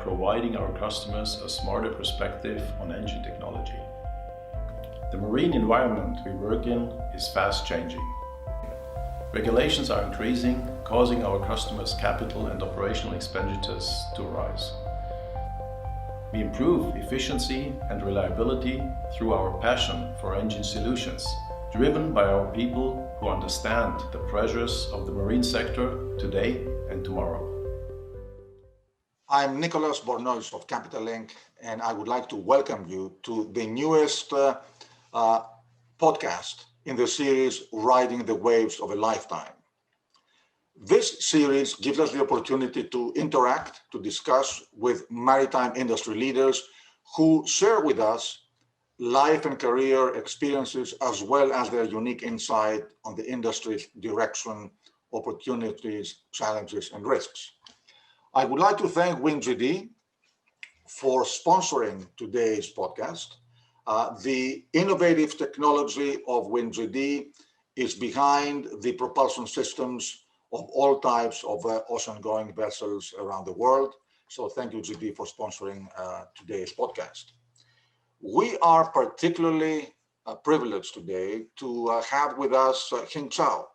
providing our customers a smarter perspective on engine technology. The marine environment we work in is fast changing. Regulations are increasing, causing our customers' capital and operational expenditures to rise. We improve efficiency and reliability through our passion for engine solutions, driven by our people who understand the pressures of the marine sector today and tomorrow. I'm Nicholas Bornois of Capital Inc., and I would like to welcome you to the newest podcast in the series Riding the Waves of a Lifetime. This series gives us the opportunity to interact, to discuss with maritime industry leaders who share with us life and career experiences as well as their unique insight on the industry's direction, opportunities, challenges, and risks. I would like to thank WinGD for sponsoring today's podcast. The innovative technology of WinGD is behind the propulsion systems of all types of ocean-going vessels around the world. So thank you, GD, for sponsoring today's podcast. We are particularly privileged today to have with us Hing Chao.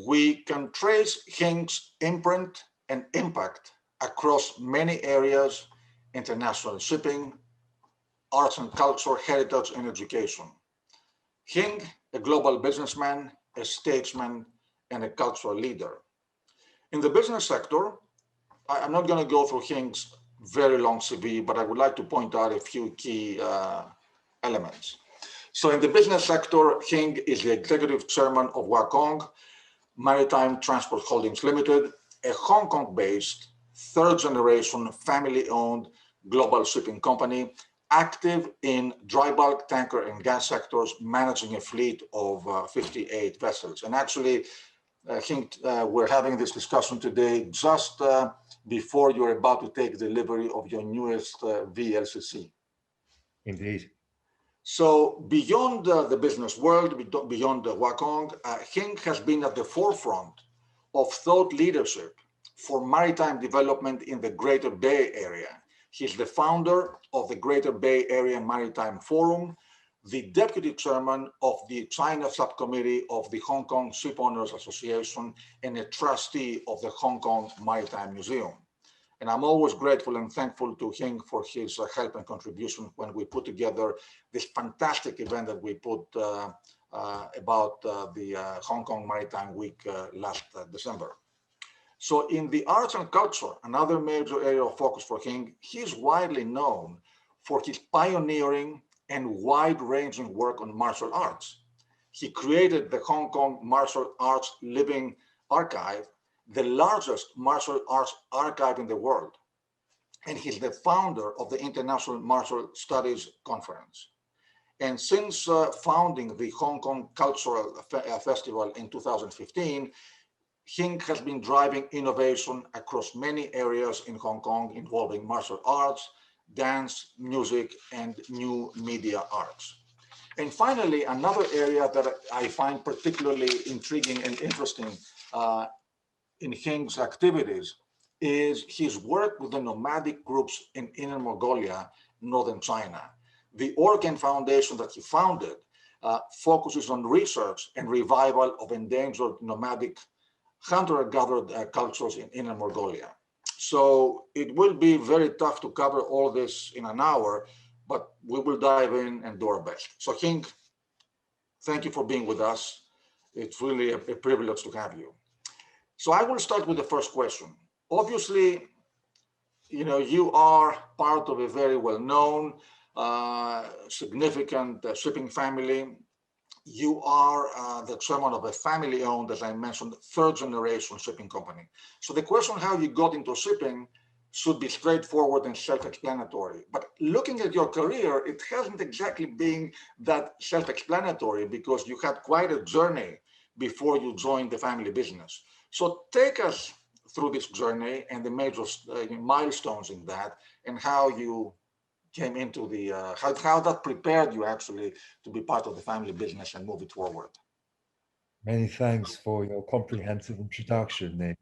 We can trace Hing's imprint and impact across many areas: international shipping, arts and culture, heritage, and education. Hing, a global businessman, a statesman, and a cultural leader. In the business sector, I'm not going to go through Hing's very long CV, but I would like to point out a few key elements. So in the business sector, Hing is the executive chairman of Kwong Maritime Transport Holdings Limited, a Hong Kong-based, third-generation, family-owned global shipping company active in dry bulk, tanker, and gas sectors, managing a fleet of 58 vessels. And actually, I think we're having this discussion today just before you're about to take delivery of your newest VLCC. Indeed. So beyond the business world, beyond Kwong, Hing has been at the forefront of thought leadership for maritime development in the Greater Bay Area. He's the founder of the Greater Bay Area Maritime Forum, the deputy chairman of the China subcommittee of the Hong Kong Ship Owners Association, and a trustee of the Hong Kong Maritime Museum. And I'm always grateful and thankful to Hing for his help and contribution when we put together this fantastic event that we put about the Hong Kong Maritime Week last December. So in the arts and culture, another major area of focus for Hing, he's widely known for his pioneering and wide-ranging work on martial arts. He created the Hong Kong Martial Arts Living Archive, the largest martial arts archive in the world. And he's the founder of the International Martial Studies Conference. And since founding the Hong Kong Cultural Festival in 2015, Hing has been driving innovation across many areas in Hong Kong involving martial arts, dance, music, and new media arts. And finally, another area that I find particularly intriguing and interesting in Hing's activities is his work with the nomadic groups in Inner Mongolia, northern China. The Orkan Foundation that he founded focuses on research and revival of endangered nomadic hunter-gatherer cultures in Inner Mongolia. So it will be very tough to cover all this in an hour, but we will dive in and do our best. So Hing, thank you for being with us. It's really a privilege to have you. So I will start with the first question. Obviously, you are part of a very well-known, significant shipping family. You are the chairman of a family-owned, as I mentioned, third-generation shipping company. So the question how you got into shipping should be straightforward and self-explanatory. But looking at your career, it hasn't exactly been that self-explanatory because you had quite a journey before you joined the family business. So take us through this journey and the major milestones in that, and how you came into the, how that prepared you actually to be part of the family business and move it forward. Many thanks for your comprehensive introduction, Nick.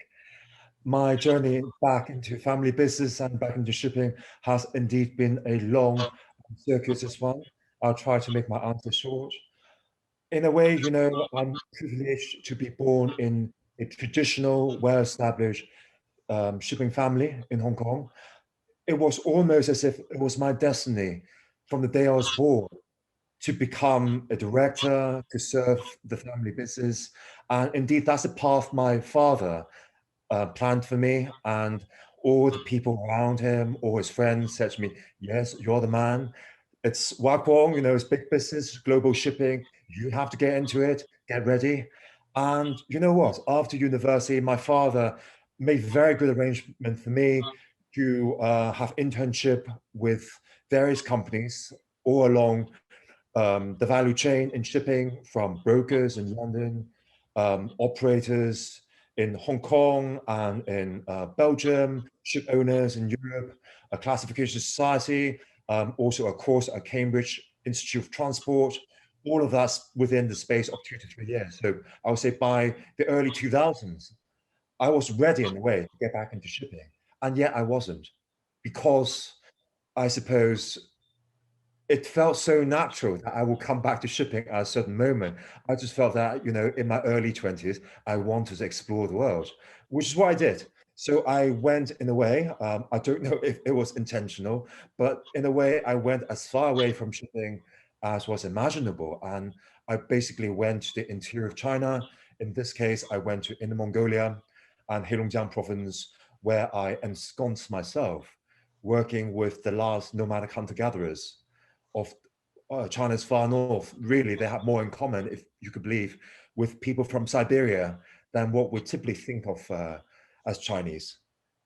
My journey back into family business and back into shipping has indeed been a long and circuitous one. I'll try to make my answer short. In a way, I'm privileged to be born in a traditional, well-established shipping family in Hong Kong. It was almost as if it was my destiny from the day I was born to become a director, to serve the family business. And indeed, that's the path my father planned for me. And all the people around him, all his friends said to me, yes, you're the man. It's Kwong, it's big business, global shipping. You have to get into it, get ready. And you know what? After university, my father made very good arrangement for me to have internship with various companies all along the value chain in shipping, from brokers in London, operators in Hong Kong and in Belgium, ship owners in Europe, a classification society, also a course at Cambridge Institute of Transport. All of that's within the space of 2 to 3 years. So I would say by the early 2000s, I was ready in a way to get back into shipping. And yet I wasn't, because I suppose it felt so natural that I will come back to shipping at a certain moment. I just felt that, in my early 20s, I wanted to explore the world, which is what I did. So I went in a way, I don't know if it was intentional, but in a way, I went as far away from shipping as was imaginable. And I basically went to the interior of China. In this case, I went to Inner Mongolia and Heilongjiang province, where I ensconced myself, working with the last nomadic hunter-gatherers of China's far north. Really, they have more in common, if you could believe, with people from Siberia than what we typically think of as Chinese.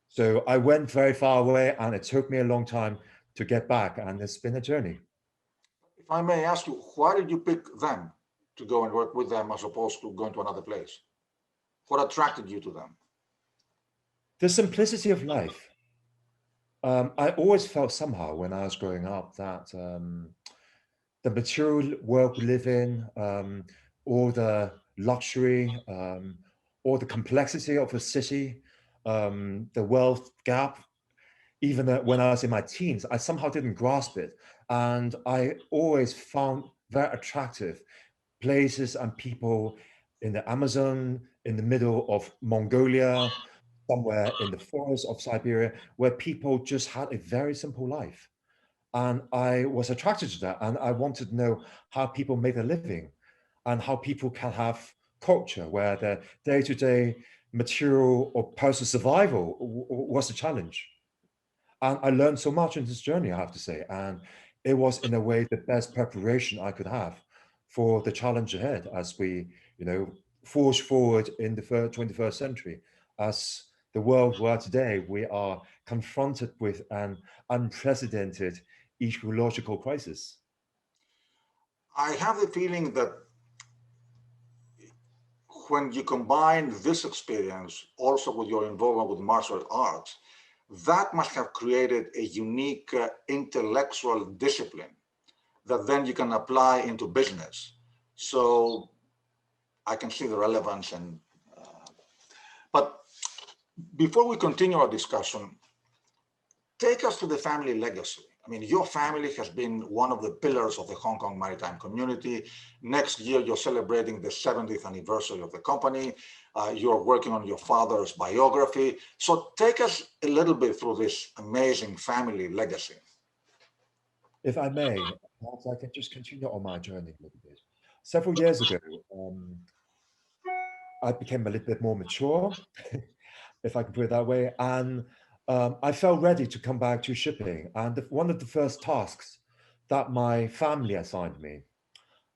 So I went very far away, and it took me a long time to get back, and it's been a journey. If I may ask you, why did you pick them to go and work with them as opposed to going to another place? What attracted you to them? The simplicity of life. I always felt somehow when I was growing up that the material world we live in, or the luxury, or the complexity of a city, the wealth gap, even when I was in my teens, I somehow didn't grasp it. And I always found very attractive places and people in the Amazon, in the middle of Mongolia, somewhere in the forest of Siberia, where people just had a very simple life. And I was attracted to that. And I wanted to know how people make a living and how people can have culture where their day-to-day material or personal survival was a challenge. And I learned so much in this journey, I have to say. And it was, in a way, the best preparation I could have for the challenge ahead as we, forge forward in the 21st century. As the world we are today, we are confronted with an unprecedented ecological crisis. I have the feeling that when you combine this experience also with your involvement with martial arts, that must have created a unique intellectual discipline that then you can apply into business. So I can see the relevance. But before we continue our discussion, take us to the family legacy. I mean, your family has been one of the pillars of the Hong Kong maritime community. Next year, you're celebrating the 70th anniversary of the company. You're working on your father's biography. So take us a little bit through this amazing family legacy. If I may, perhaps I can just continue on my journey a little bit. Several years ago, I became a little bit more mature, if I can put it that way, and I felt ready to come back to shipping. And one of the first tasks that my family assigned me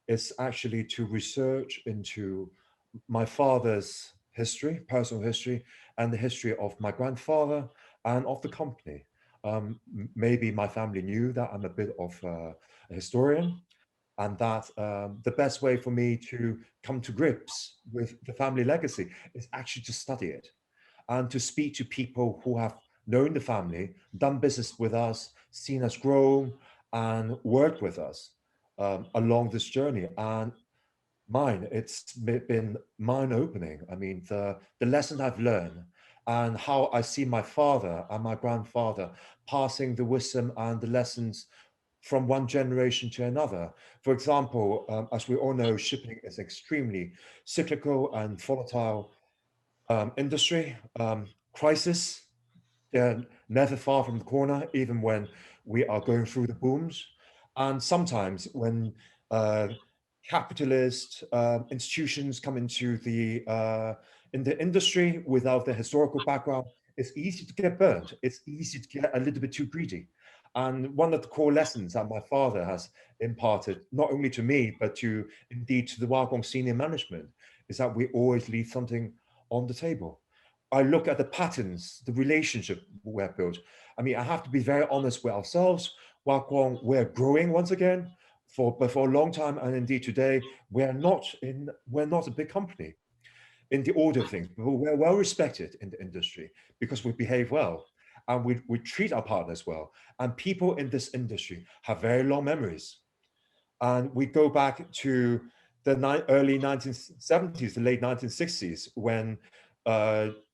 is actually to research into my father's history, personal history, and the history of my grandfather and of the company. Maybe my family knew that I'm a bit of a historian, and that the best way for me to come to grips with the family legacy is actually to study it and to speak to people who have known the family, done business with us, seen us grow, and worked with us along this journey. And it's been mind-opening. I mean, the lessons I've learned and how I see my father and my grandfather passing the wisdom and the lessons from one generation to another. For example, as we all know, shipping is extremely cyclical and volatile industry. Crisis, they're never far from the corner, even when we are going through the booms. And sometimes when capitalist institutions come into in the industry without the historical background, it's easy to get burned. It's easy to get a little bit too greedy. And one of the core lessons that my father has imparted, not only to me, but to indeed to the Wagong senior management, is that we always leave something on the table. I look at the patterns, the relationship we're built. I mean, I have to be very honest with ourselves. Wagong, we're growing once again, but for a long time, and indeed today, we're not a big company in the order of things, but we're well respected in the industry because we behave well and we treat our partners well. And people in this industry have very long memories. And we go back to the early 1970s, the late 1960s, when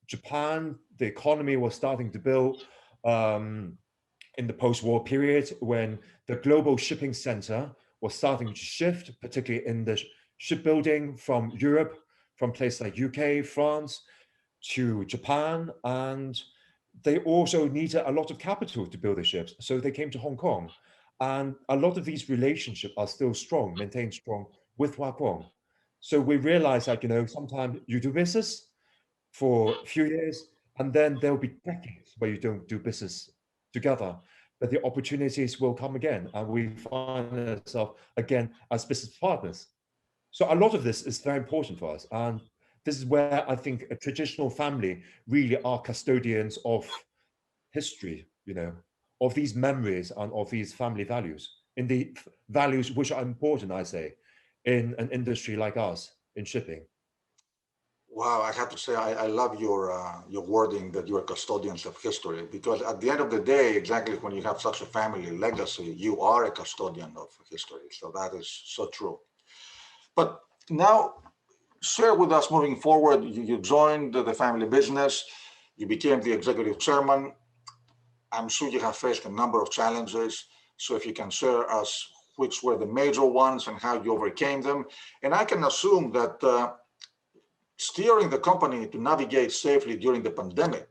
Japan, the economy was starting to build in the post-war period, when the global shipping center was starting to shift, particularly in the shipbuilding from Europe, from places like UK, France, to Japan. And they also needed a lot of capital to build the ships. So they came to Hong Kong. And a lot of these relationships are still strong, maintained strong with Wagong. So we realize that, sometimes you do business for a few years, and then there'll be decades where you don't do business together. But the opportunities will come again, and we find ourselves again as business partners. So a lot of this is very important for us. And this is where I think a traditional family really are custodians of history, of these memories and of these family values, in the values which are important, I say, in an industry like us, in shipping. Wow, I have to say I love your wording that you are custodians of history, because at the end of the day, exactly when you have such a family legacy, you are a custodian of history. So that is so true. But now, share with us moving forward. You joined the family business, you became the executive chairman. I'm sure you have faced a number of challenges. So if you can share us which were the major ones and how you overcame them. And I can assume that steering the company to navigate safely during the pandemic,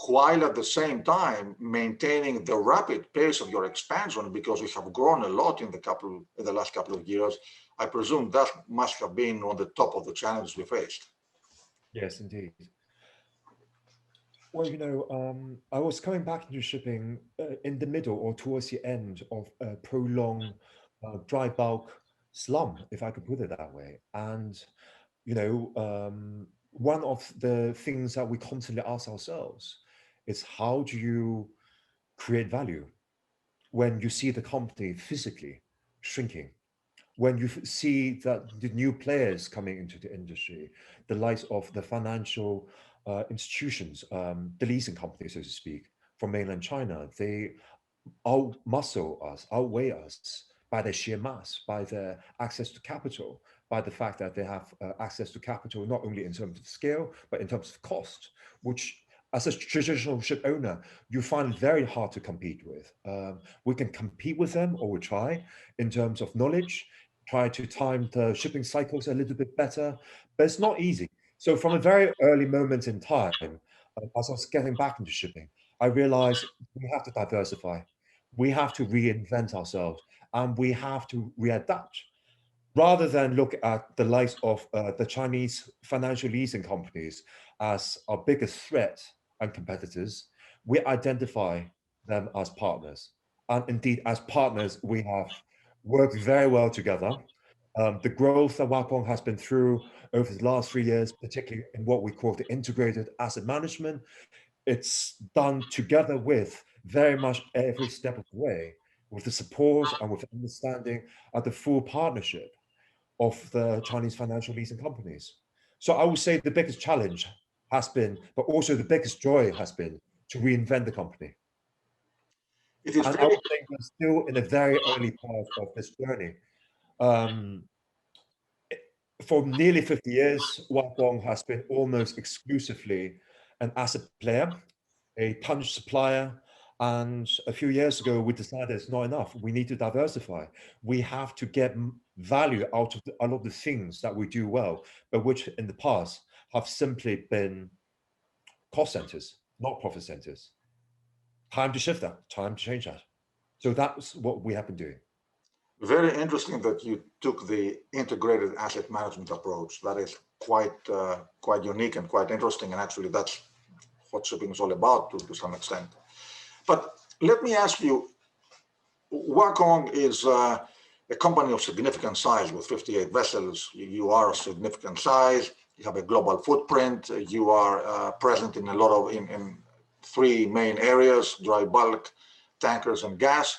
while at the same time maintaining the rapid pace of your expansion, because you have grown a lot in the last couple of years, I presume that must have been on the top of the challenges we faced. Yes, indeed. Well, I was coming back into shipping in the middle or towards the end of a prolonged dry bulk slump, if I could put it that way. And, one of the things that we constantly ask ourselves is, how do you create value when you see the company physically shrinking? When you see that the new players coming into the industry, the likes of the financial institutions, the leasing companies, so to speak, from mainland China, they outmuscle us, outweigh us by their sheer mass, by their access to capital, by the fact that they have access to capital, not only in terms of scale, but in terms of cost, which as a traditional ship owner, you find it very hard to compete with. We can compete with them, or we try, in terms of knowledge, try to time the shipping cycles a little bit better, but it's not easy. So from a very early moment in time, as I was getting back into shipping, I realized we have to diversify. We have to reinvent ourselves, and we have to readapt. Rather than look at the likes of the Chinese financial leasing companies as our biggest threat and competitors, we identify them as partners. And indeed, as partners, we have worked very well together. The growth that Wacom has been through over the last 3 years, particularly in what we call the integrated asset management, it's done together with very much every step of the way, with the support and with understanding of the full partnership of the Chinese financial leasing companies. So I would say the biggest challenge has been, but also the biggest joy has been, to reinvent the company. It is And I very would think we're still in a very early part of this journey. Um, for nearly 50 years, Wacom has been almost exclusively an asset player, a tonnage supplier, and a few years ago, we decided it's not enough. We need to diversify. We have to get value out of a lot of the things that we do well, but which in the past have simply been cost centers, not profit centers. Time to shift that, time to change that. So that's what we have been doing. Very interesting that you took the integrated asset management approach. That is quite unique and quite interesting. And actually, that's what shipping is all about to some extent. But let me ask you, Kwong is a company of significant size with 58 vessels. You are a significant size. You have a global footprint. You are present in a lot of in three main areas: dry bulk, tankers, and gas.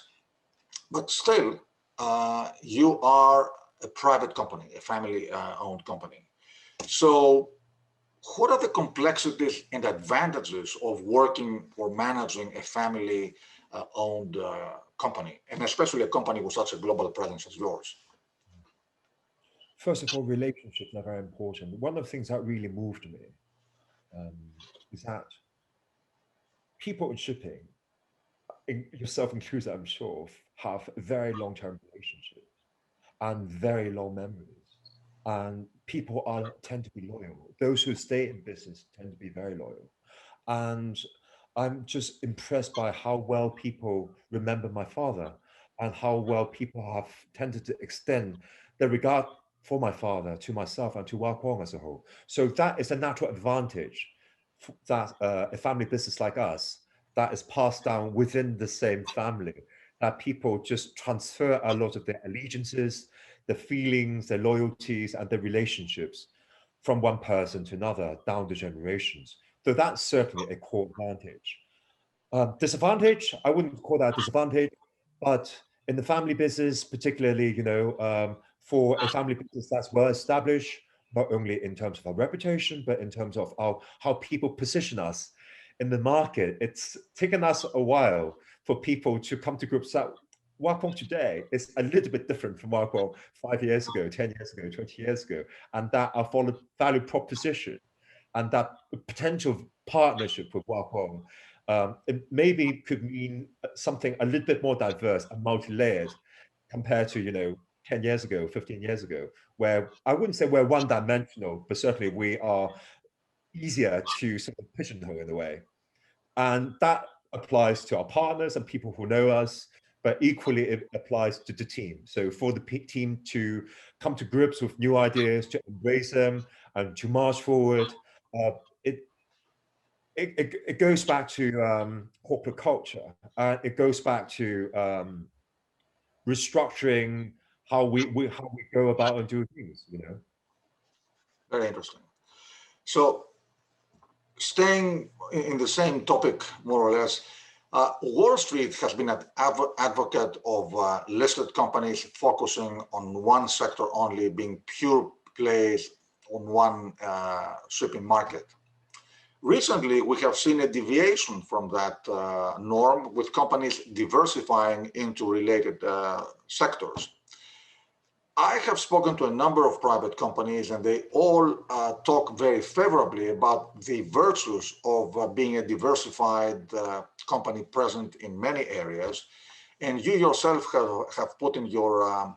But still, you are a private company, a family-owned company. So, what are the complexities and advantages of working or managing a family-owned company, and especially a company with such a global presence as yours? First of all, relationships are very important. One of the things that really moved me is that people in shipping, yourself included, I'm sure, have very long-term relationships and very long memories. And people tend to be loyal. Those who stay in business tend to be very loyal. And I'm just impressed by how well people remember my father and how well people have tended to extend their regard for my father to myself and to Kwong as a whole. So that is a natural advantage that a family business like us that is passed down within the same family, that people just transfer a lot of their allegiances, the feelings, their loyalties, and their relationships from one person to another down the generations. So that's certainly a core advantage. Disadvantage, I wouldn't call that a disadvantage, but in the family business, particularly, for a family business that's well established, not only in terms of our reputation, but in terms of how people position us in the market, it's taken us a while for people to come to grips that Kwong today is a little bit different from Kwong 5 years ago, 10 years ago, 20 years ago, and that our value proposition and that potential partnership with Kwong, it maybe could mean something a little bit more diverse and multi-layered compared to 10 years ago, 15 years ago, where I wouldn't say we're one-dimensional, but certainly we are easier to sort of pigeonhole in a way. And that applies to our partners and people who know us, but equally it applies to the team. So for the team to come to grips with new ideas, to embrace them and to march forward, it goes back to corporate culture. It goes back to restructuring how we go about and do things. Very interesting. So, staying in the same topic, more or less, Wall Street has been an advocate of listed companies focusing on one sector only, being pure plays on one shipping market. Recently, we have seen a deviation from that norm, with companies diversifying into related sectors. I have spoken to a number of private companies, and they all talk very favorably about the virtues of being a diversified company present in many areas. And you yourself have put in your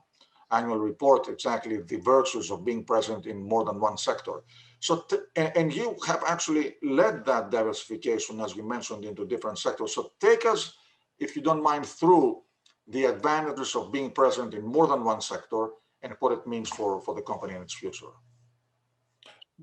annual report exactly the virtues of being present in more than one sector. So, and you have actually led that diversification, as you mentioned, into different sectors. So take us, if you don't mind, through the advantages of being present in more than one sector and what it means for the company and its future.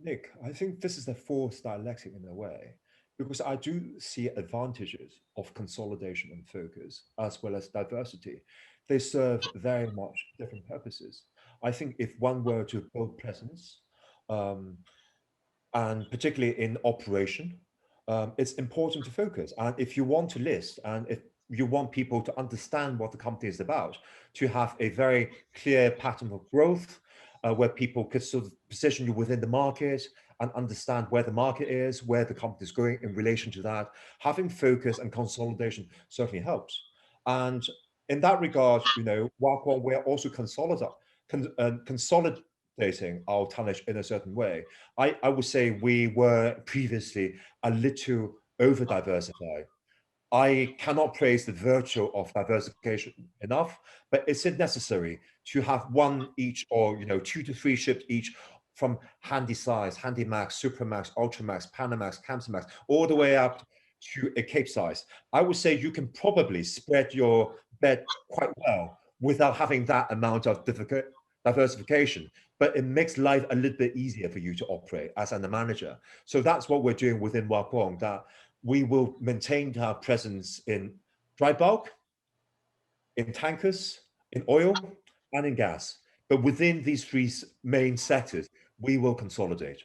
Nick, I think this is a false dialectic in a way, because I do see advantages of consolidation and focus as well as diversity. They serve very much different purposes. I think if one were to build presence, and particularly in operation, it's important to focus. And if you want to list, and if you want people to understand what the company is about, to have a very clear pattern of growth, where people could sort of position you within the market and understand where the market is, where the company is going in relation to that, having focus and consolidation certainly helps. And in that regard, Kwong, we're also consolidating consolidating our tonnage in a certain way. I would say we were previously a little over diversified. I cannot praise the virtue of diversification enough, but is it necessary to have one each, or 2 to 3 ships each, from handy size, handy max, supermax, ultramax, panamax, kamsarmax, all the way up to a cape size? I would say you can probably spread your bet quite well without having that amount of diversification, but it makes life a little bit easier for you to operate as a manager. So that's what we're doing within Hua Kwong, that we will maintain our presence in dry bulk, in tankers, in oil, and in gas. But within these three main sectors, we will consolidate.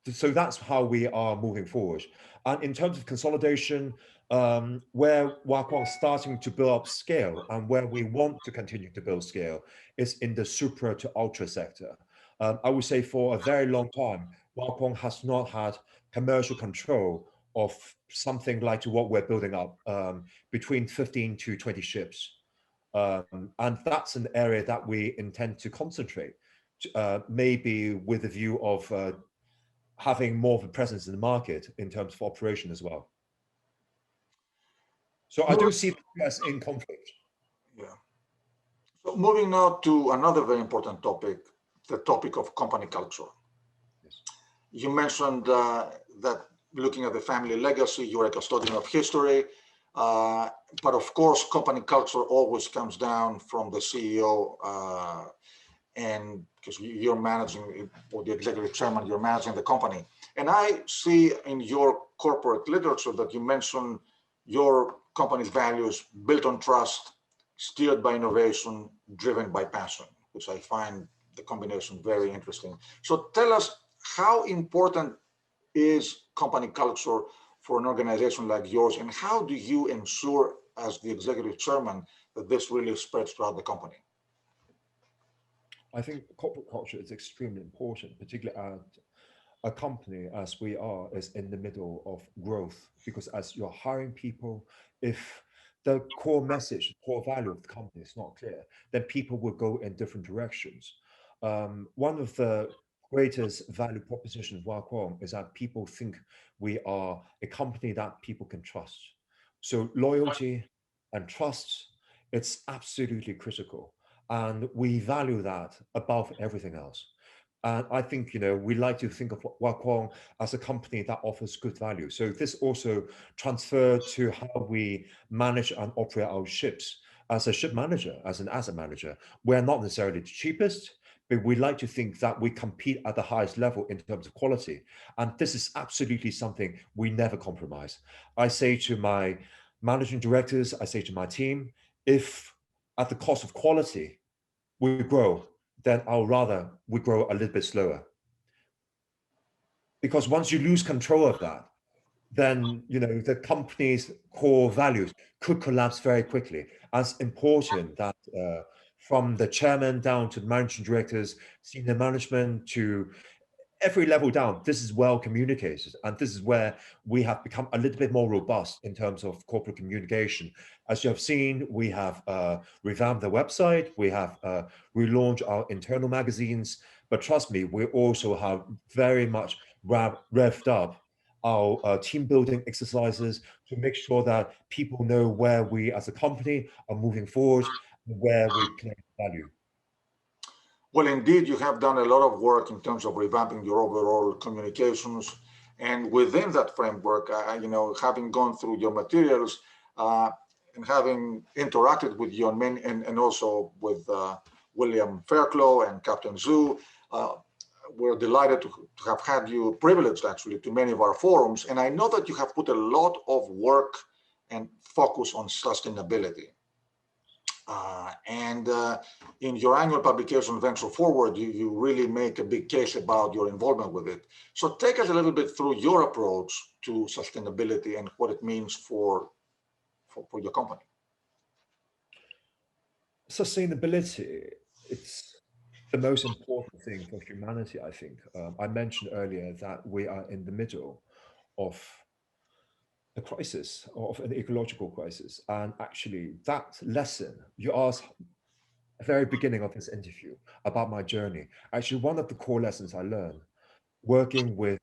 So that's how we are moving forward. And in terms of consolidation, where Hua Kwong is starting to build up scale and where we want to continue to build scale is in the super to ultra sector. I would say for a very long time, Hua Kwong has not had commercial control of something like to what we're building up, between 15 to 20 ships. And that's an area that we intend to concentrate, maybe with a view of having more of a presence in the market in terms of operation as well. So I don't see the US in conflict. Yeah. So moving now to another very important topic, the topic of company culture. Yes. You mentioned that looking at the family legacy, you're a custodian of history, but of course, company culture always comes down from the CEO, and because you're managing, or the executive chairman, you're managing the company. And I see in your corporate literature that you mention your company's values built on trust, steered by innovation, driven by passion, which I find the combination very interesting. So tell us, how important is company culture for an organization like yours, and how do you ensure, as the executive chairman, that this really spreads throughout the company? I think corporate culture is extremely important, particularly at a company as we are is in the middle of growth, because as you're hiring people, if the core message, core value of the company is not clear, then people will go in different directions. One of the greatest value propositions of Hua Kwong is that people think we are a company that people can trust. So loyalty and trust, it's absolutely critical. And we value that above everything else. And I think, we like to think of Hua Kwong as a company that offers good value. So this also transferred to how we manage and operate our ships. As a ship manager, as an asset manager, we're not necessarily the cheapest, but we like to think that we compete at the highest level in terms of quality. And this is absolutely something we never compromise. I say to my managing directors, I say to my team, if at the cost of quality we grow, then I'll rather we grow a little bit slower. Because once you lose control of that, then the company's core values could collapse very quickly. As important that from the chairman down to the managing directors, senior management, to every level down, this is well communicated. And this is where we have become a little bit more robust in terms of corporate communication. As you have seen, we have revamped the website, we have relaunched our internal magazines, but trust me, we also have very much revved up our team building exercises to make sure that people know where we as a company are moving forward, where we create value. Well, indeed, you have done a lot of work in terms of revamping your overall communications. And within that framework, having gone through your materials and having interacted with your men and also with William Fairclough and Captain Zhu, we're delighted to have had you privileged actually to many of our forums. And I know that you have put a lot of work and focus on sustainability. And in your annual publication, Venture Forward, you really make a big case about your involvement with it. So take us a little bit through your approach to sustainability and what it means for your company. Sustainability, it's the most important thing for humanity, I think. I mentioned earlier that we are in the middle of a crisis, of an ecological crisis. And actually, that lesson, you ask very beginning of this interview about my journey, actually one of the core lessons I learned working with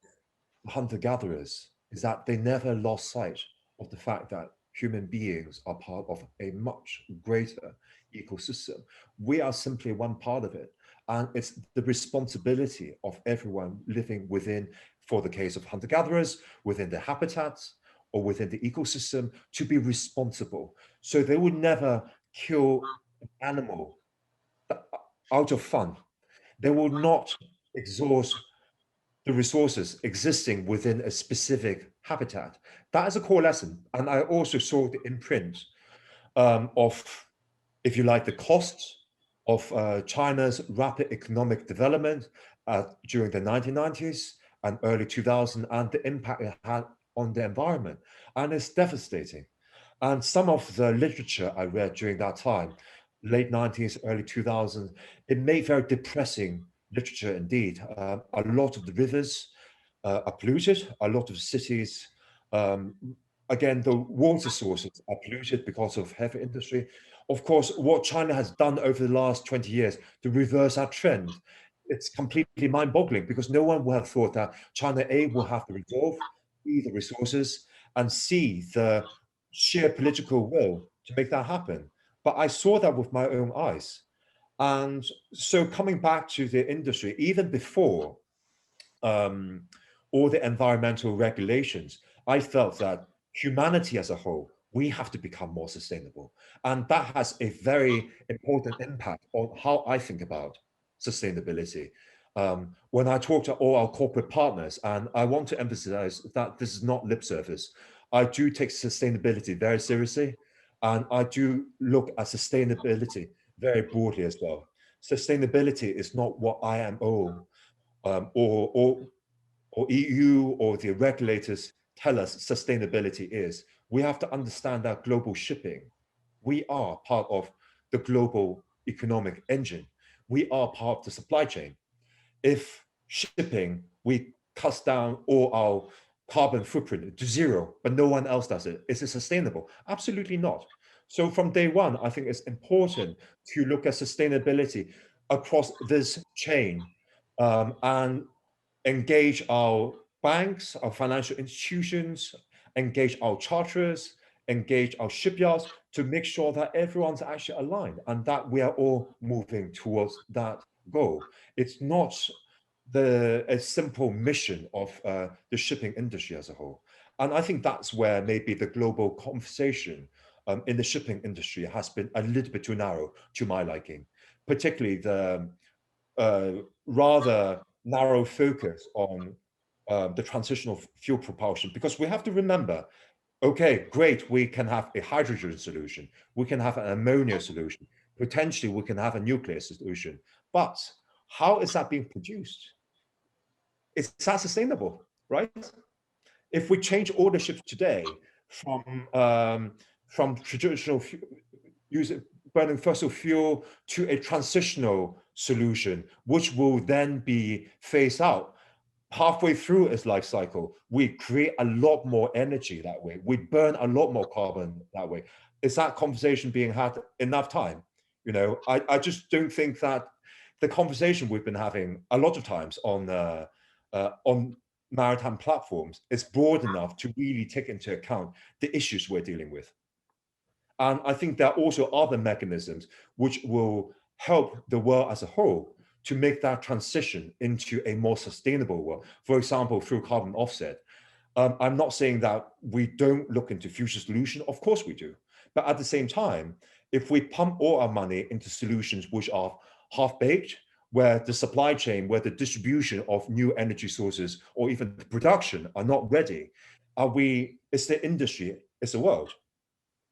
hunter-gatherers is that they never lost sight of the fact that human beings are part of a much greater ecosystem. We are simply one part of it. And it's the responsibility of everyone living within, for the case of hunter-gatherers, within the habitats or within the ecosystem, to be responsible. So they would never kill an animal out of fun. They will not exhaust the resources existing within a specific habitat. That is a core lesson. And I also saw the imprint of, if you like, the costs of China's rapid economic development during the 1990s and early 2000 and the impact it had on the environment. And it's devastating. And some of the literature I read during that time, late 90s, early 2000s, it made very depressing literature indeed. A lot of the rivers are polluted, a lot of cities, again, the water sources are polluted because of heavy industry. Of course, what China has done over the last 20 years to reverse that trend, it's completely mind-boggling because no one would have thought that China, A, will have the resolve, B, the resources, and C, the sheer political will to make that happen. But I saw that with my own eyes. And so coming back to the industry, even before all the environmental regulations, I felt that humanity as a whole, we have to become more sustainable. And that has a very important impact on how I think about sustainability. When I talk to all our corporate partners, and I want to emphasize that this is not lip service, I do take sustainability very seriously, and I do look at sustainability very broadly as well. Sustainability is not what IMO or EU or the regulators tell us sustainability is. We have to understand that global shipping, we are part of the global economic engine. We are part of the supply chain. If shipping, we cut down all our carbon footprint to zero, but no one else does it, is it sustainable? Absolutely not. So from day one, I think it's important to look at sustainability across this chain and engage our banks, our financial institutions, engage our charterers, engage our shipyards to make sure that everyone's actually aligned and that we are all moving towards that goal. It's not a simple mission of the shipping industry as a whole. And I think that's where maybe the global conversation in the shipping industry has been a little bit too narrow to my liking, particularly the rather narrow focus on the transitional fuel propulsion, because we have to remember, okay, great, we can have a hydrogen solution, we can have an ammonia solution, potentially we can have a nuclear solution, but how is that being produced? Is that sustainable, right? If we change ownership today from traditional burning fossil fuel to a transitional solution, which will then be phased out. Halfway through its life cycle, we create a lot more energy that way. We burn a lot more carbon that way. Is that conversation being had enough time? You know, I just don't think that the conversation we've been having a lot of times on maritime platforms is broad enough to really take into account the issues we're dealing with. And I think there are also other mechanisms which will help the world as a whole to make that transition into a more sustainable world. For example, through carbon offset. I'm not saying that we don't look into future solutions. Of course we do. But at the same time, if we pump all our money into solutions which are half-baked, where the supply chain, where the distribution of new energy sources or even the production are not ready, is the industry, is the world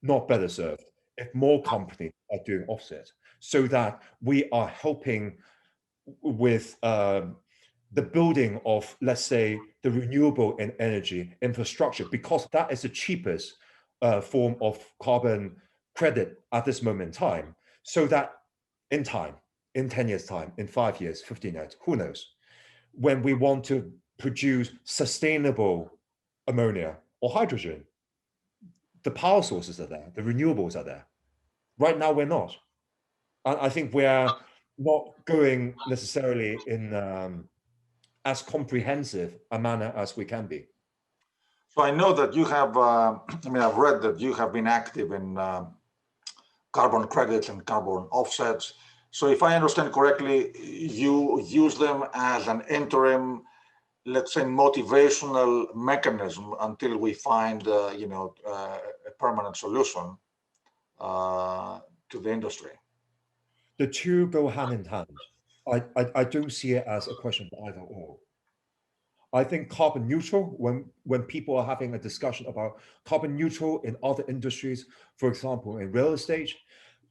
not better served if more companies are doing offset, so that we are helping with the building of, let's say, the renewable energy infrastructure, because that is the cheapest form of carbon credit at this moment in time, so that in time, in 10 years time, in 5 years, 15 years, who knows, when we want to produce sustainable ammonia or hydrogen, the power sources are there, the renewables are there. Right now, we're not. And I think we're not going necessarily in as comprehensive a manner as we can be. So I know that you have, I've read that you have been active in carbon credits and carbon offsets. So if I understand correctly, you use them as an interim, let's say, motivational mechanism until we find, a permanent solution to the industry. The two go hand in hand. I don't see it as a question of either or. I think carbon neutral, when people are having a discussion about carbon neutral in other industries, for example, in real estate,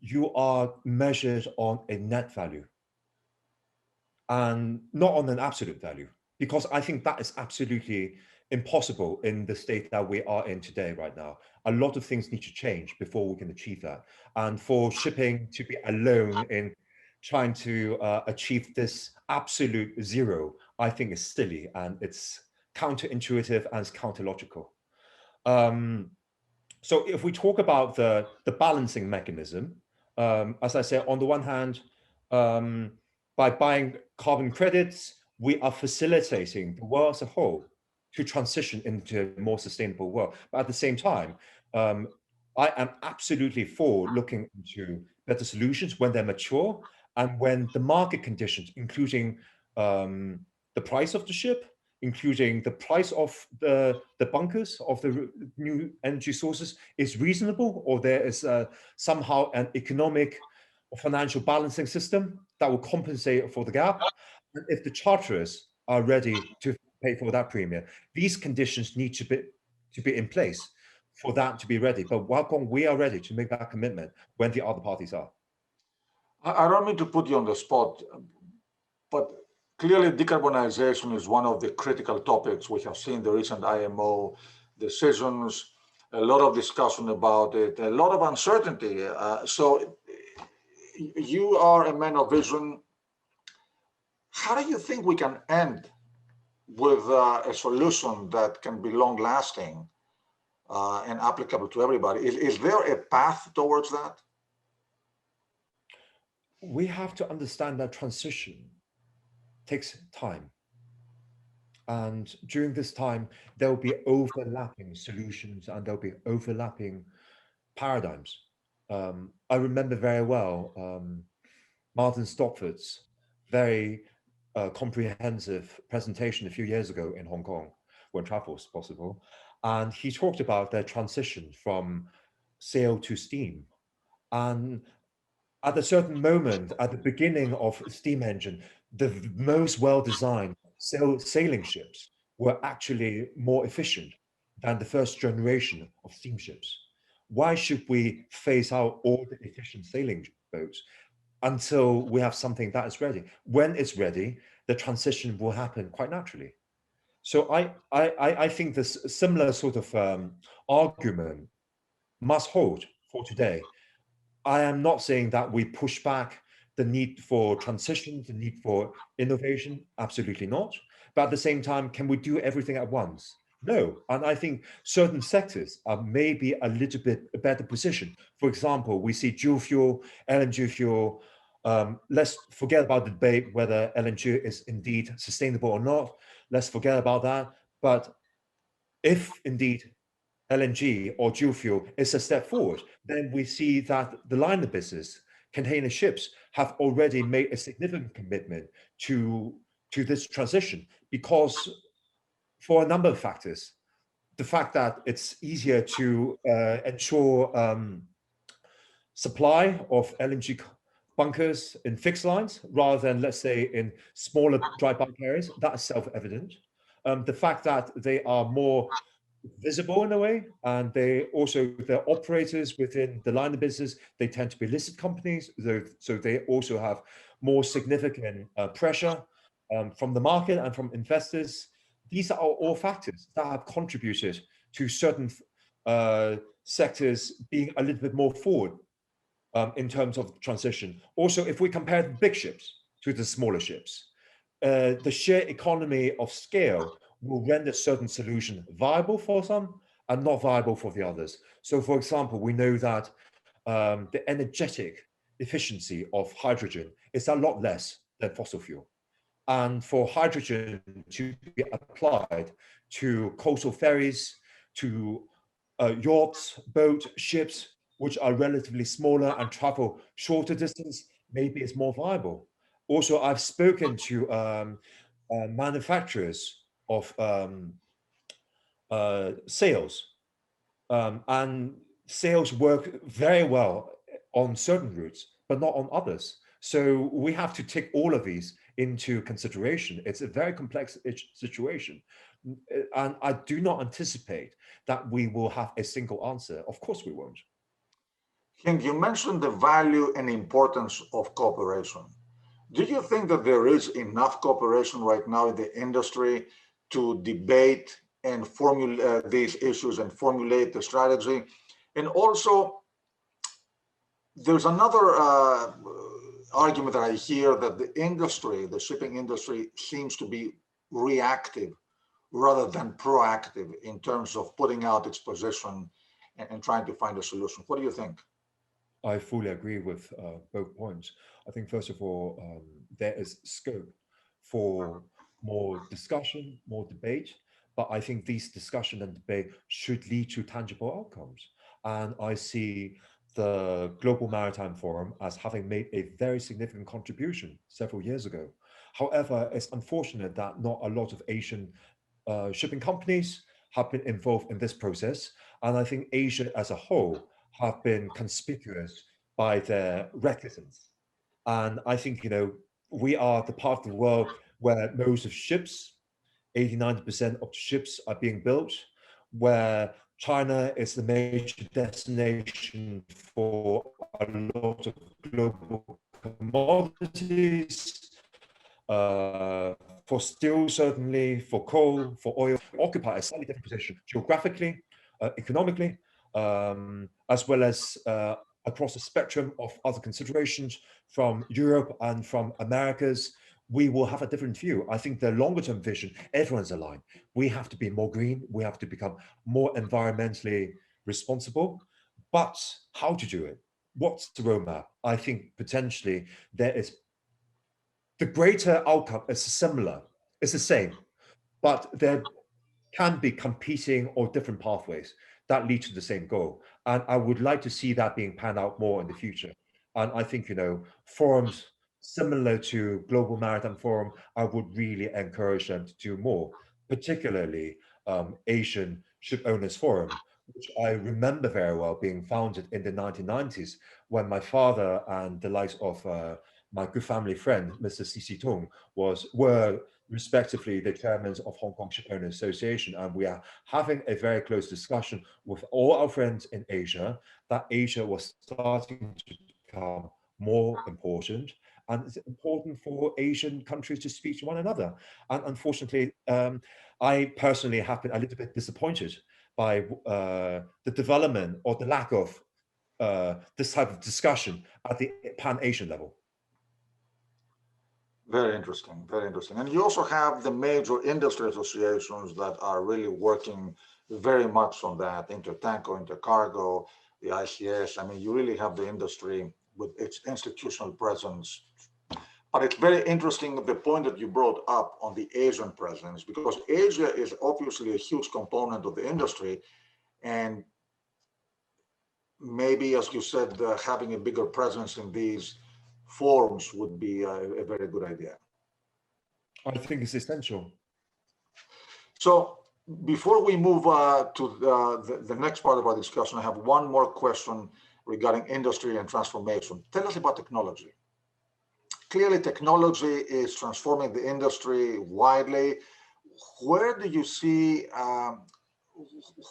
you are measured on a net value and not on an absolute value, because I think that is absolutely impossible in the state that we are in today right now. A lot of things need to change before we can achieve that. And for shipping to be alone in trying to achieve this absolute zero, I think is silly, and it's counterintuitive and it's counterlogical. So if we talk about the balancing mechanism, as I said, on the one hand, by buying carbon credits, we are facilitating the world as a whole to transition into a more sustainable world. But at the same time, I am absolutely for looking into better solutions when they're mature and when the market conditions, including the price of the ship, including the price of the bunkers of the new energy sources, is reasonable, or there is somehow an economic or financial balancing system that will compensate for the gap. And if the charterers are ready to pay for that premium, these conditions need to be in place for that to be ready. But Kwong, we are ready to make that commitment when the other parties are. I don't mean to put you on the spot, but clearly decarbonization is one of the critical topics. We have seen the recent IMO decisions, a lot of discussion about it, a lot of uncertainty. So you are a man of vision. How do you think we can end with a solution that can be long lasting and applicable to everybody? Is there a path towards that? We have to understand that transition takes time. And during this time, there will be overlapping solutions and there'll be overlapping paradigms. I remember very well Martin Stopford's very comprehensive presentation a few years ago in Hong Kong when travel was possible. And he talked about their transition from sail to steam. And at a certain moment, at the beginning of steam engine, the most well-designed sailing ships were actually more efficient than the first generation of steamships. Why should we phase out all the efficient sailing boats until we have something that is ready? When it's ready, the transition will happen quite naturally. So I think this similar sort of argument must hold for today. I am not saying that we push back the need for transition, the need for innovation, absolutely not. But at the same time, can we do everything at once? No. And I think certain sectors are maybe a little bit a better position. For example, we see dual fuel, LNG fuel. Let's forget about the debate whether LNG is indeed sustainable or not. Let's forget about that. But if indeed LNG or dual fuel is a step forward, then we see that the liner business, container ships, have already made a significant commitment to this transition, because for a number of factors, the fact that it's easier to ensure supply of LNG bunkers in fixed lines rather than, let's say, in smaller dry bulk areas, that is self-evident. The fact that they are more visible in a way, and they're operators within the liner business, they tend to be listed companies, so they also have more significant pressure from the market and from investors. These are all factors that have contributed to certain sectors being a little bit more forward in terms of transition. Also, if we compare the big ships to the smaller ships, the sheer economy of scale will render certain solution viable for some and not viable for the others. So, for example, we know that the energetic efficiency of hydrogen is a lot less than fossil fuel. And for hydrogen to be applied to coastal ferries, to yachts, boats, ships, which are relatively smaller and travel shorter distance, maybe it's more viable. Also, I've spoken to manufacturers of sails, and sails work very well on certain routes, but not on others. So we have to take all of these into consideration. It's a very complex situation. And I do not anticipate that we will have a single answer. Of course we won't. Hing, you mentioned the value and importance of cooperation. Do you think that there is enough cooperation right now in the industry to debate and formulate these issues and formulate the strategy? And also, there's another argument that I hear that the industry, the shipping industry, seems to be reactive rather than proactive in terms of putting out its position and trying to find a solution. What do you think? I fully agree with both points. I think, first of all, there is scope for more discussion, more debate, but I think these discussion and debate should lead to tangible outcomes. And I see the Global Maritime Forum as having made a very significant contribution several years ago. However, it's unfortunate that not a lot of Asian shipping companies have been involved in this process. And I think Asia as a whole have been conspicuous by their reticence. And I think, we are the part of the world where most of ships, 80, 90% of ships are being built, where China is the major destination for a lot of global commodities, for steel, certainly, for coal, for oil, occupy a slightly different position geographically, economically, as well as across the spectrum of other considerations from Europe and from Americas. We will have a different view. I think the longer term vision, everyone's aligned. We have to be more green. We have to become more environmentally responsible. But how to do it? What's the roadmap? I think potentially there is the greater outcome is similar, it's the same, but there can be competing or different pathways that lead to the same goal. And I would like to see that being panned out more in the future. And I think, forums similar to Global Maritime Forum, I would really encourage them to do more, particularly Asian Ship Owners Forum, which I remember very well being founded in the 1990s when my father and the likes of my good family friend, Mr. C.C. Tung, were respectively the chairmen of Hong Kong Ship Owners Association. And we are having a very close discussion with all our friends in Asia that Asia was starting to become more important. And it's important for Asian countries to speak to one another. And unfortunately, I personally have been a little bit disappointed by the development or the lack of this type of discussion at the pan-Asian level. Very interesting, very interesting. And you also have the major industry associations that are really working very much on that, Intertanko, Intercargo, the ICS. I mean, you really have the industry with its institutional presence. But it's very interesting the point that you brought up on the Asian presence, because Asia is obviously a huge component of the industry. And maybe, as you said, having a bigger presence in these forums would be a very good idea. I think it's essential. So before we move to the next part of our discussion, I have one more question regarding industry and transformation. Tell us about technology. Clearly, technology is transforming the industry widely. Where do you see,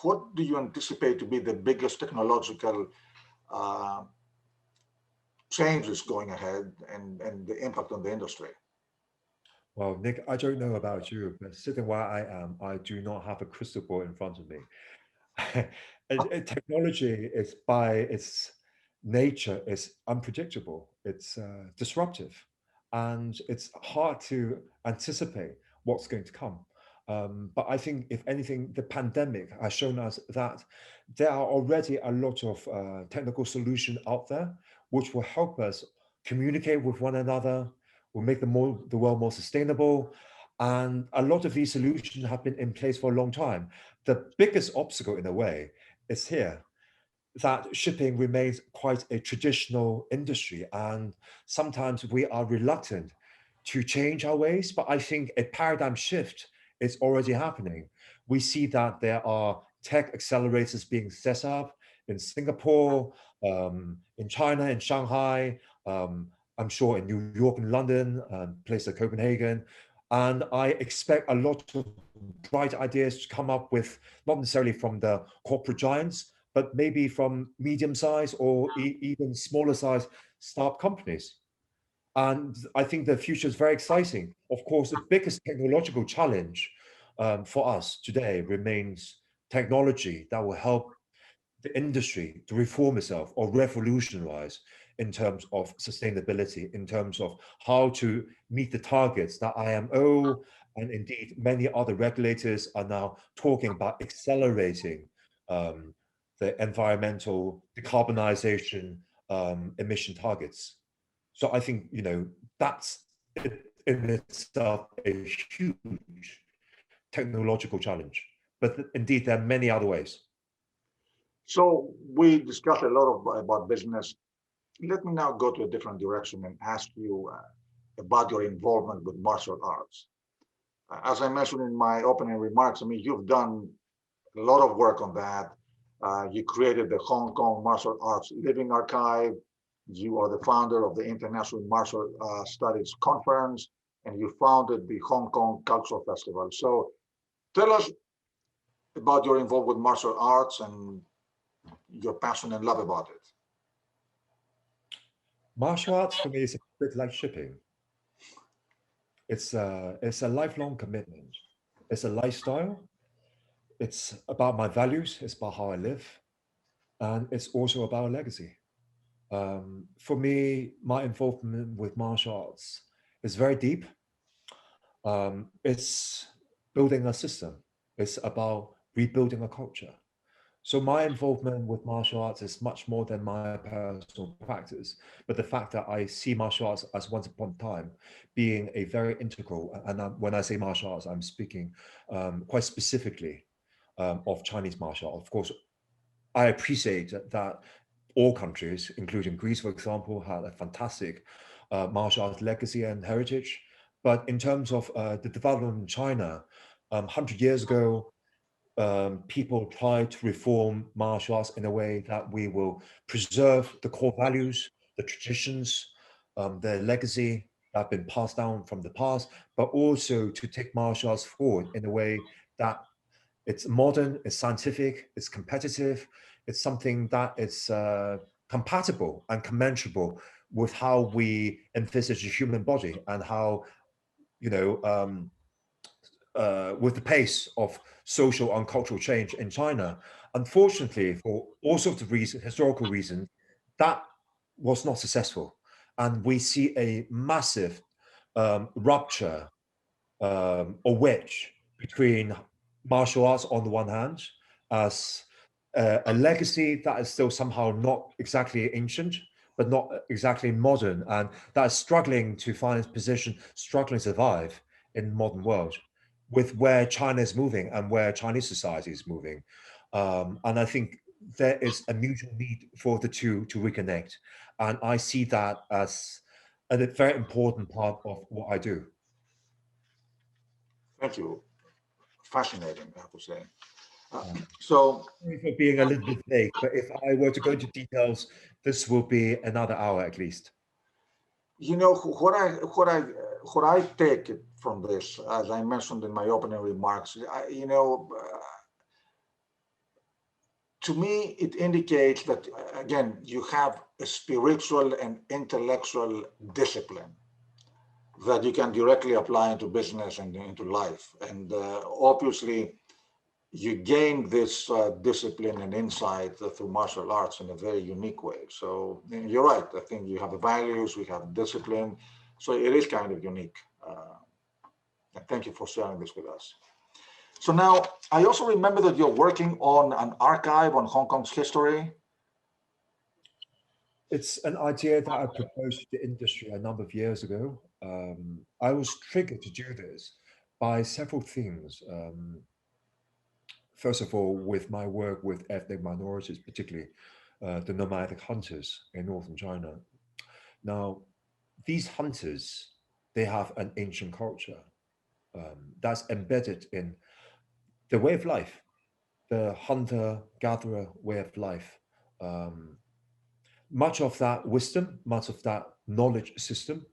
what do you anticipate to be the biggest technological changes going ahead and the impact on the industry? Well, Nick, I don't know about you, but sitting where I am, I do not have a crystal ball in front of me. Technology is by its nature is unpredictable. It's disruptive, and it's hard to anticipate what's going to come. But I think, if anything, the pandemic has shown us that there are already a lot of technical solutions out there, which will help us communicate with one another, will make the world more sustainable. And a lot of these solutions have been in place for a long time. The biggest obstacle in a way is here, that shipping remains quite a traditional industry, and sometimes we are reluctant to change our ways. But I think a paradigm shift is already happening. We see that there are tech accelerators being set up in Singapore, in China, in Shanghai, I'm sure in New York and London, places like Copenhagen. And I expect a lot of bright ideas to come up with, not necessarily from the corporate giants, but maybe from medium-sized or even smaller-sized startup companies. And I think the future is very exciting. Of course, the biggest technological challenge for us today remains technology that will help the industry to reform itself or revolutionize in terms of sustainability, in terms of how to meet the targets that IMO and indeed many other regulators are now talking about accelerating the environmental decarbonization emission targets. So I think, that's in itself a huge technological challenge. But indeed, there are many other ways. So we discussed a lot about business. Let me now go to a different direction and ask you about your involvement with martial arts. As I mentioned in my opening remarks, I mean, you've done a lot of work on that. You created the Hong Kong Martial Arts Living Archive. You are the founder of the International Martial Studies Conference, and you founded the Hong Kong Cultural Festival. So tell us about your involvement with martial arts and your passion and love about it. Martial arts for me is a bit like shipping. It's a lifelong commitment. It's a lifestyle. It's about my values. It's about how I live, and it's also about a legacy. For me, my involvement with martial arts is very deep. It's building a system. It's about rebuilding a culture. So my involvement with martial arts is much more than my personal practice, but the fact that I see martial arts as once upon a time being a very integral, and when I say martial arts, I'm speaking quite specifically of Chinese martial art. Of course, I appreciate that all countries, including Greece, for example, had a fantastic martial arts legacy and heritage. But in terms of the development in China, 100 years ago, people try to reform martial arts in a way that we will preserve the core values, the traditions, the legacy that have been passed down from the past, but also to take martial arts forward in a way that it's modern, it's scientific, it's competitive, it's something that is compatible and commensurable with how we envisage the human body and how, with the pace of social and cultural change in China. Unfortunately, for all sorts of reasons, historical reasons, that was not successful. And we see a massive rupture or wedge between martial arts on the one hand, as a legacy that is still somehow not exactly ancient, but not exactly modern, and that is struggling to find its position, struggling to survive in the modern world, with where China is moving and where Chinese society is moving. And I think there is a mutual need for the two to reconnect. And I see that as a very important part of what I do. Thank you. Fascinating, I have to say. So, sorry for being a little bit vague, but if I were to go into details, this will be another hour at least. What I take from this, as I mentioned in my opening remarks, to me, it indicates that, again, you have a spiritual and intellectual discipline that you can directly apply into business and into life. And obviously, you gain this discipline and insight through martial arts in a very unique way. So you're right. I think you have the values, we have discipline. So it is kind of unique. And thank you for sharing this with us. So now, I also remember that you're working on an archive on Hong Kong's history. It's an idea that I proposed to the industry a number of years ago. I was triggered to do this by several things. First of all, with my work with ethnic minorities, particularly the nomadic hunters in northern China. Now, these hunters, they have an ancient culture that's embedded in the way of life, the hunter-gatherer way of life. Um, Much of that wisdom, much of that knowledge system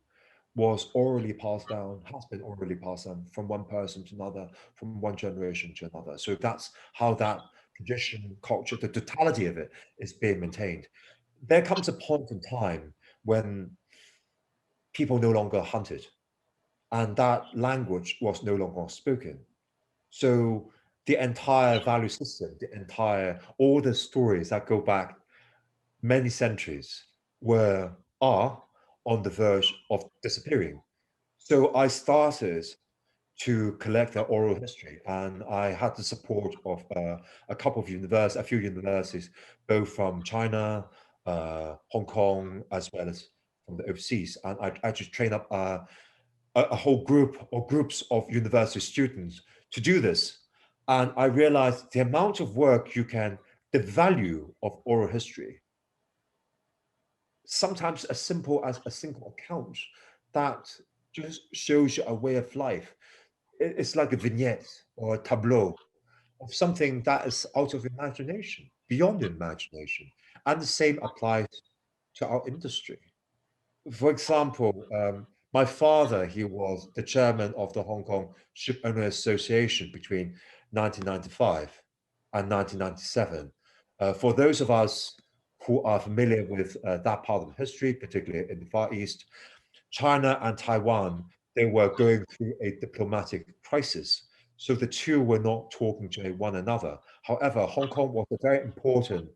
was orally passed down, has been orally passed down from one person to another, from one generation to another. So that's how that tradition, culture, the totality of it is being maintained. There comes a point in time when people no longer hunted and that language was no longer spoken. So the entire value system, all the stories that go back many centuries are on the verge of disappearing. So I started to collect their oral history, and I had the support of a few universities, both from China, Hong Kong, as well as from the overseas. And I actually trained up a whole group or groups of university students to do this. And I realized the amount of work the value of oral history, sometimes as simple as a single account that just shows you a way of life. It's like a vignette or a tableau of something that is out of imagination, beyond imagination. And the same applies to our industry. For example, my father, he was the chairman of the Hong Kong Ship Owners Association between 1995 and 1997. For those of us who are familiar with that part of history, particularly in the Far East, China and Taiwan, they were going through a diplomatic crisis. So the two were not talking to one another. However, Hong Kong was a very important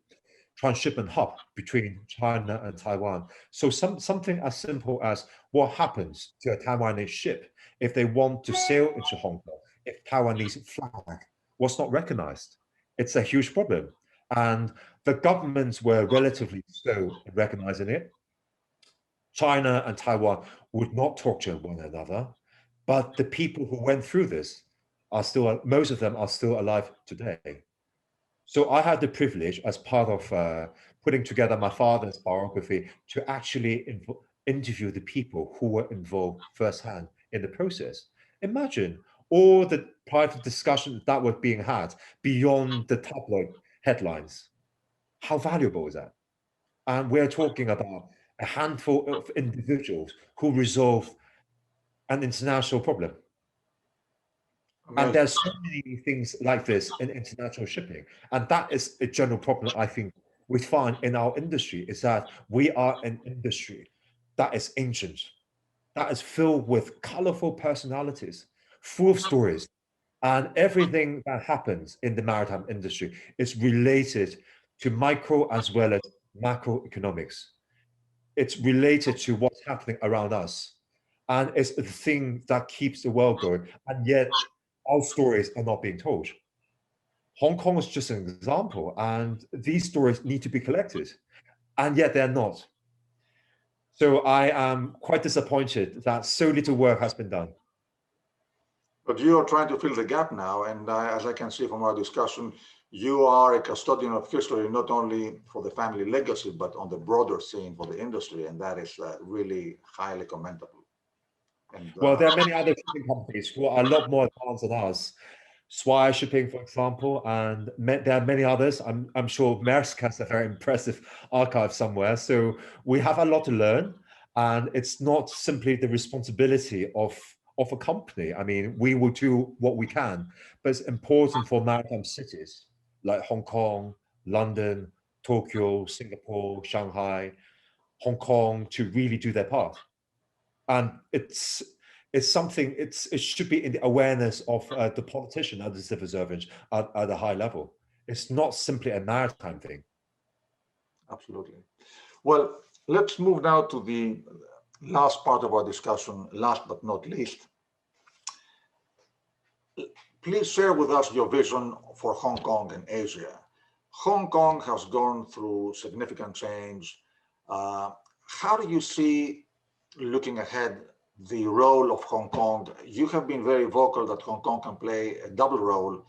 transshipment hub between China and Taiwan. So something as simple as what happens to a Taiwanese ship if they want to sail into Hong Kong, if Taiwanese flag was not recognized. It's a huge problem. And the governments were relatively slow in recognizing it. China and Taiwan would not talk to one another, but the people who went through this most of them are still alive today. So I had the privilege, as part of putting together my father's biography, to actually interview the people who were involved firsthand in the process. Imagine all the private discussions that were being had beyond the tabloid headlines. How valuable is that? And we're talking about a handful of individuals who resolved an international problem. And Amazing. there's so many things like this in international shipping. And that is a general problem I think we find in our industry, is that we are an industry that is ancient, that is filled with colorful personalities, full of stories. And everything that happens in the maritime industry is related to micro as well as macroeconomics. It's related to what's happening around us. And it's the thing that keeps the world going. And yet our stories are not being told. Hong Kong is just an example, and these stories need to be collected, and yet they're not. So I am quite disappointed that so little work has been done. But you are trying to fill the gap now, and as I can see from our discussion, you are a custodian of history, not only for the family legacy, but on the broader scene for the industry, and that is really highly commendable. And Well, there are many other shipping companies who are a lot more advanced than us. Swire Shipping, for example, and there are many others. I'm sure Maersk has a very impressive archive somewhere. So we have a lot to learn, and it's not simply the responsibility of a company. I mean, we will do what we can, but it's important for maritime cities like Hong Kong, London, Tokyo, Singapore, Shanghai, Hong Kong to really do their part. And it's something, it should be in the awareness of the politician and the civil servant at a high level. It's not simply a maritime thing. absolutely. Well, let's move now to the last part of our discussion, last but not least. Please share with us your vision for Hong Kong and Asia. Hong Kong has gone through significant change. How do you see, looking ahead, the role of Hong Kong? You have been very vocal that Hong Kong can play a double role,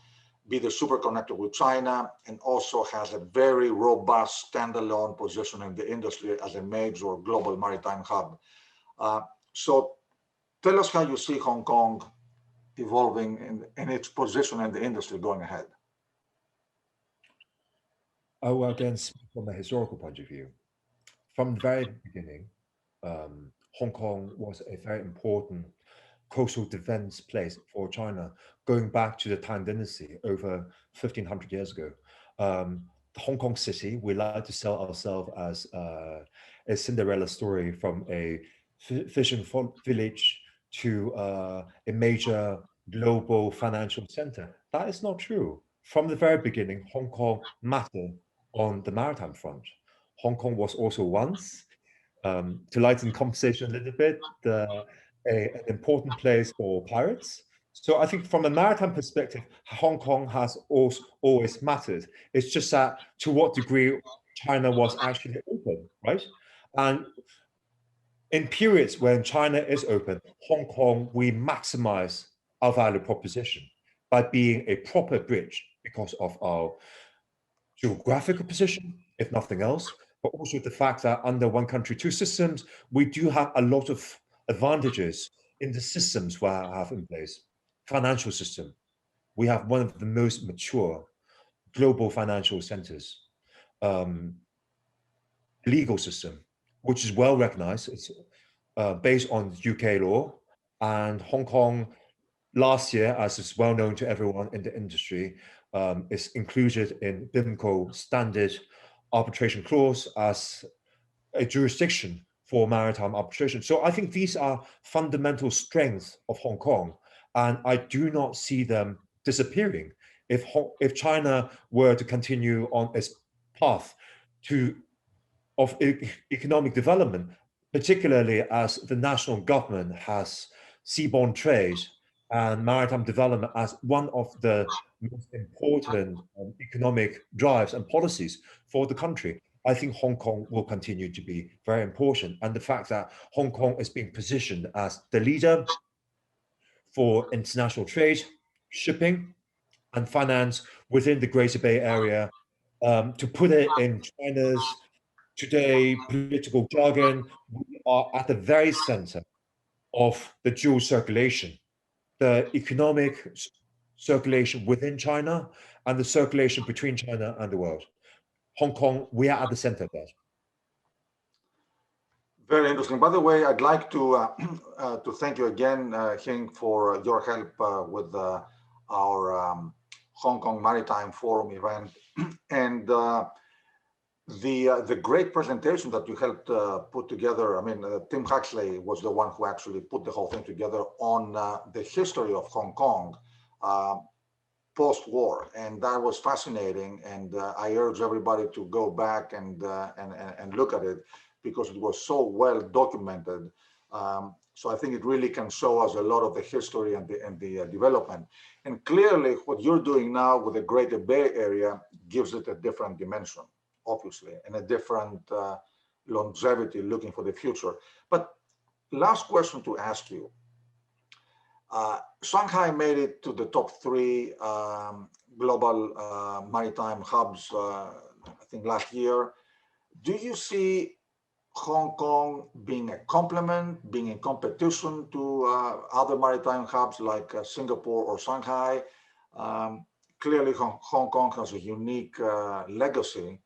be the super connector with China, and also has a very robust standalone position in the industry as a major global maritime hub. So tell us how you see Hong Kong evolving in its position in the industry going ahead. I will again speak from a historical point of view. From the very beginning, Hong Kong was a very important coastal defense place for China, going back to the Tang Dynasty over 1500 years ago. The Hong Kong city, we like to sell ourselves as a Cinderella story from a fishing village to a major global financial center. That is not true. From the very beginning, Hong Kong mattered on the maritime front. Hong Kong was also once, to lighten conversation a little bit, an important place for pirates. So I think from a maritime perspective, Hong Kong has always mattered. It's just that to what degree China was actually open, right? And in periods when China is open, Hong Kong, we maximize our value proposition by being a proper bridge because of our geographical position, if nothing else, but also the fact that under one country, two systems, we do have a lot of advantages in the systems we have in place. Financial system, we have one of the most mature global financial centers. Legal system, which is well recognized, it's based on UK law, and Hong Kong last year, as is well known to everyone in the industry, is included in BIMCO standard arbitration clause as a jurisdiction for maritime arbitration. So I think these are fundamental strengths of Hong Kong, and I do not see them disappearing. If China were to continue on its path of economic development, particularly as the national government has seaborne trade and maritime development as one of the most important economic drives and policies for the country, I think Hong Kong will continue to be very important. And the fact that Hong Kong is being positioned as the leader for international trade, shipping, and finance within the Greater Bay Area, to put it in China's today political jargon, we are at the very center of the dual circulation, the economic circulation within China and the circulation between China and the world. Hong Kong, we are at the center of that. Very interesting. By the way, I'd like to to thank you again, Hing, for your help with our Hong Kong Maritime Forum event and the great presentation that you helped put together. I mean, Tim Huxley was the one who actually put the whole thing together on the history of Hong Kong post-war, and that was fascinating. And I urge everybody to go back and look at it because it was so well documented. So I think it really can show us a lot of the history and the development. And clearly, what you're doing now with the Greater Bay Area gives it a different dimension, obviously, and a different longevity looking for the future. But last question to ask you. Shanghai made it to the top 3 global maritime hubs, I think last year. Do you see Hong Kong being a complement, being in competition to other maritime hubs like Singapore or Shanghai? Clearly, Hong Kong has a unique legacy.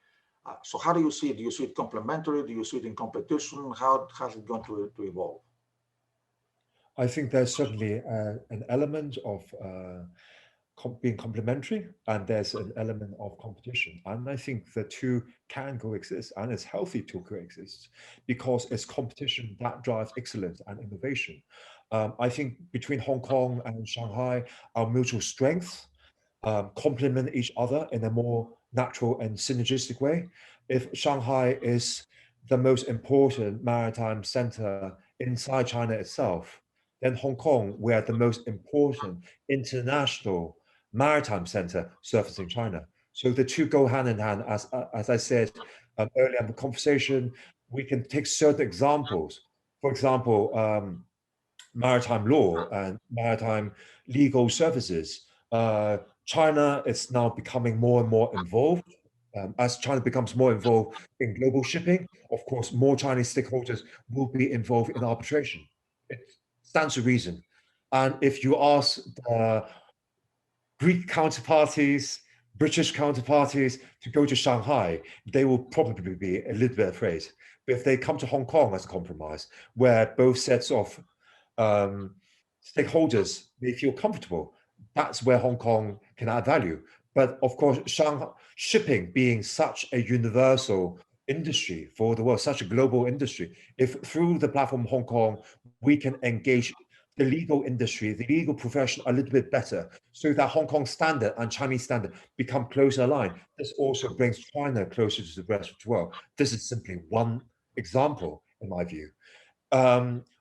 So how do you see it? Do you see it complementary? Do you see it in competition? How is it going to evolve? I think there's certainly an element of being complementary, and there's an element of competition. And I think the two can coexist, and it's healthy to coexist because it's competition that drives excellence and innovation. I think between Hong Kong and Shanghai, our mutual strengths complement each other in a more natural and synergistic way. If Shanghai is the most important maritime center inside China itself, then Hong Kong, we are the most important international maritime center servicing China. So the two go hand in hand. As I said earlier in the conversation, we can take certain examples. For example, maritime law and maritime legal services. China is now becoming more and more involved. As China becomes more involved in global shipping, of course, more Chinese stakeholders will be involved in arbitration. It stands to reason. And if you ask the Greek counterparties, British counterparties to go to Shanghai, they will probably be a little bit afraid. But if they come to Hong Kong as a compromise, where both sets of stakeholders may feel comfortable, that's where Hong Kong can add value. But of course, Shanghai shipping being such a universal industry for the world, such a global industry, if through the platform Hong Kong, we can engage the legal industry, the legal profession a little bit better, so that Hong Kong standard and Chinese standard become closer aligned. This also brings China closer to the rest of the world. This is simply one example, in my view.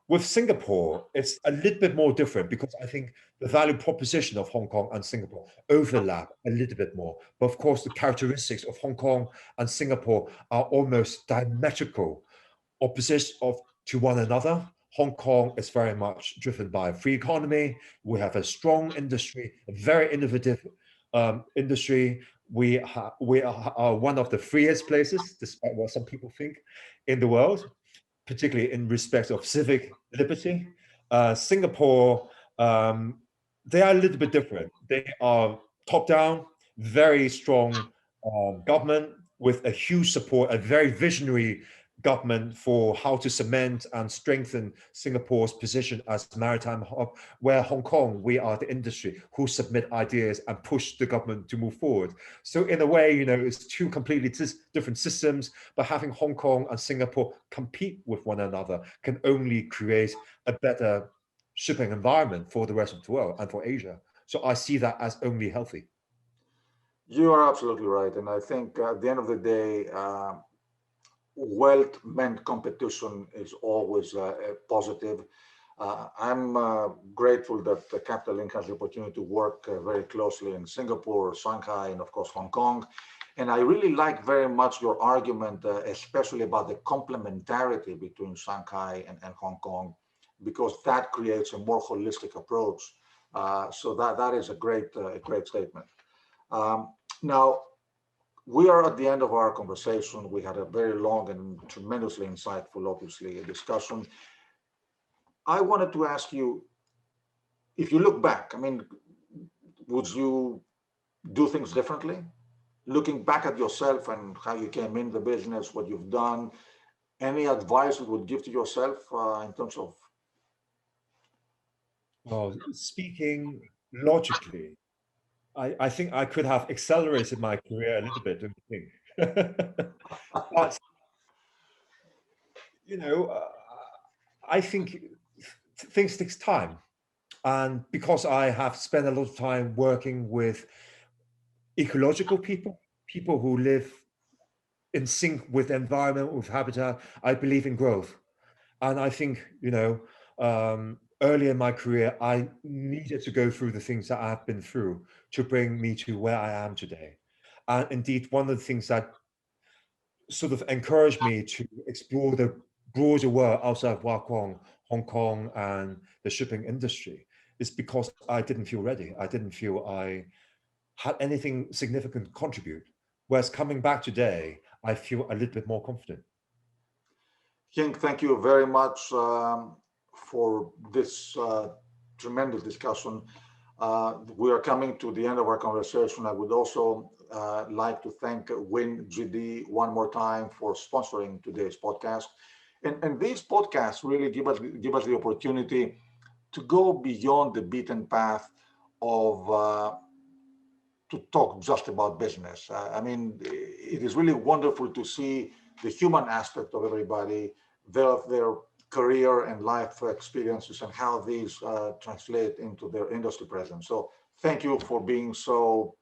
With Singapore, it's a little bit more different because I think the value proposition of Hong Kong and Singapore overlap a little bit more. But of course, the characteristics of Hong Kong and Singapore are almost diametrical opposition to one another. Hong Kong is very much driven by a free economy. We have a strong industry, a very innovative industry. We are one of the freest places, despite what some people think, in the world, particularly in respect of civic liberty. Singapore, they are a little bit different. They are top-down, very strong government with a huge support, a very visionary government for how to cement and strengthen Singapore's position as maritime hub, where Hong Kong, we are the industry who submit ideas and push the government to move forward. So in a way, it's two completely different systems, but having Hong Kong and Singapore compete with one another can only create a better shipping environment for the rest of the world and for Asia. So I see that as only healthy. You are absolutely right. And I think at the end of the day, well-meant competition is always positive. I'm grateful that Capital Link has the opportunity to work very closely in Singapore, Shanghai, and of course, Hong Kong. And I really like very much your argument, especially about the complementarity between Shanghai and Hong Kong, because that creates a more holistic approach. So that is a great statement. Now, we are at the end of our conversation. We had a very long and tremendously insightful, obviously, discussion. I wanted to ask you, if you look back, would you do things differently? Looking back at yourself and how you came in the business, what you've done, any advice you would give to yourself in terms of? Well, speaking logically, I think I could have accelerated my career a little bit, don't you think? But, I think things takes time. And because I have spent a lot of time working with ecological people who live in sync with the environment, with habitat, I believe in growth. And I think, early in my career, I needed to go through the things that I've been through to bring me to where I am today. And indeed, one of the things that sort of encouraged me to explore the broader world outside of Hong Kong, and the shipping industry is because I didn't feel ready. I didn't feel I had anything significant to contribute. Whereas coming back today, I feel a little bit more confident. Hing, thank you very much for this tremendous discussion. We are coming to the end of our conversation. I would also like to thank WinGD one more time for sponsoring today's podcast. And these podcasts really give us the opportunity to go beyond the beaten path of to talk just about business. It is really wonderful to see the human aspect of everybody, their career and life experiences, and how these translate into their industry presence. So thank you for being so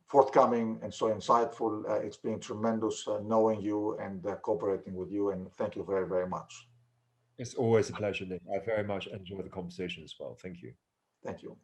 forthcoming and so insightful. It's been tremendous knowing you and cooperating with you, and thank you very, very much. It's always a pleasure, Nick. I very much enjoy the conversation as well. Thank you. Thank you.